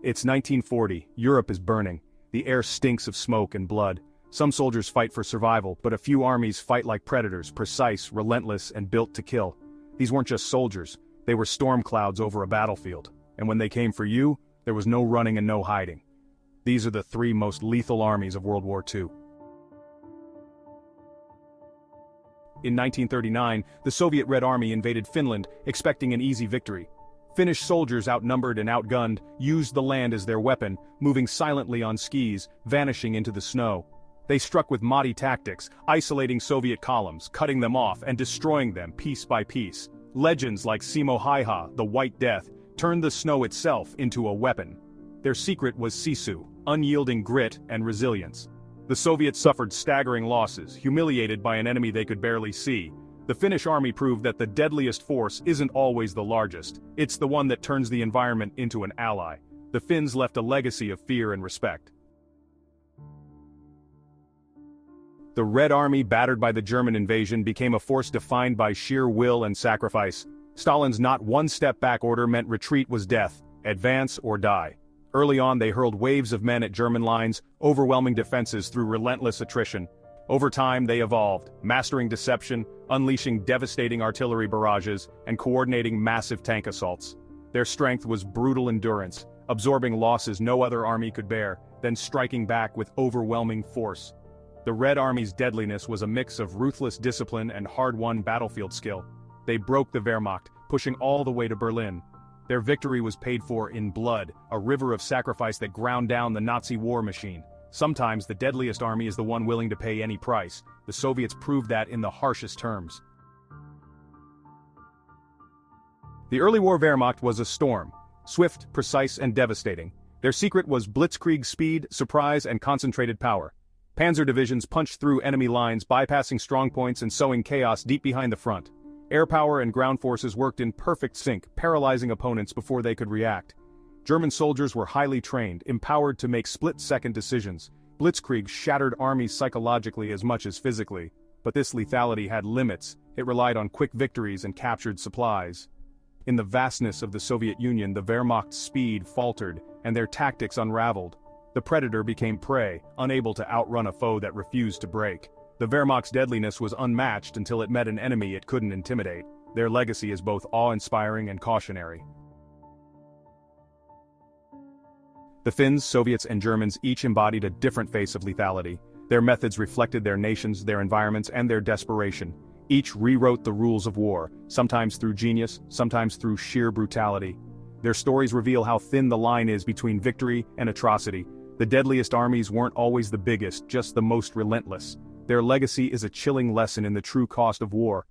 It's 1940, Europe is burning. The air stinks of smoke and blood. Some soldiers fight for survival, but a few armies fight like predators, precise, relentless, and built to kill. These weren't just soldiers, they were storm clouds over a battlefield. And when they came for you, there was no running and no hiding. These are the three most lethal armies of World War II. In 1939, the Soviet Red Army invaded Finland, expecting an easy victory. Finnish soldiers, outnumbered and outgunned, used the land as their weapon, moving silently on skis, vanishing into the snow. They struck with Mahdi tactics, isolating Soviet columns, cutting them off and destroying them piece by piece. Legends like Simo Häyhä, the White Death, turned the snow itself into a weapon. Their secret was sisu, unyielding grit and resilience. The Soviets suffered staggering losses, humiliated by an enemy they could barely see. The Finnish army proved that the deadliest force isn't always the largest, it's the one that turns the environment into an ally. The Finns left a legacy of fear and respect. The Red Army, battered by the German invasion, became a force defined by sheer will and sacrifice. Stalin's not one step back order meant retreat was death, advance or die. Early on they hurled waves of men at German lines, overwhelming defenses through relentless attrition. Over time they evolved, mastering deception, unleashing devastating artillery barrages, and coordinating massive tank assaults. Their strength was brutal endurance, absorbing losses no other army could bear, then striking back with overwhelming force. The Red Army's deadliness was a mix of ruthless discipline and hard-won battlefield skill. They broke the Wehrmacht, pushing all the way to Berlin. Their victory was paid for in blood, a river of sacrifice that ground down the Nazi war machine. Sometimes the deadliest army is the one willing to pay any price. The Soviets proved that in the harshest terms. The early war Wehrmacht was a storm, swift, precise, and devastating. Their secret was blitzkrieg speed, surprise, and concentrated power. Panzer divisions punched through enemy lines, bypassing strongpoints and sowing chaos deep behind the front. Air power and ground forces worked in perfect sync, paralyzing opponents before they could react. German soldiers were highly trained, empowered to make split-second decisions. Blitzkrieg shattered armies psychologically as much as physically. But this lethality had limits. It relied on quick victories and captured supplies. In the vastness of the Soviet Union, the Wehrmacht's speed faltered, and their tactics unraveled. The predator became prey, unable to outrun a foe that refused to break. The Wehrmacht's deadliness was unmatched until it met an enemy it couldn't intimidate. Their legacy is both awe-inspiring and cautionary. The Finns, Soviets, and Germans each embodied a different face of lethality. Their methods reflected their nations, their environments, and their desperation. Each rewrote the rules of war, sometimes through genius, sometimes through sheer brutality. Their stories reveal how thin the line is between victory and atrocity. The deadliest armies weren't always the biggest, just the most relentless. Their legacy is a chilling lesson in the true cost of war.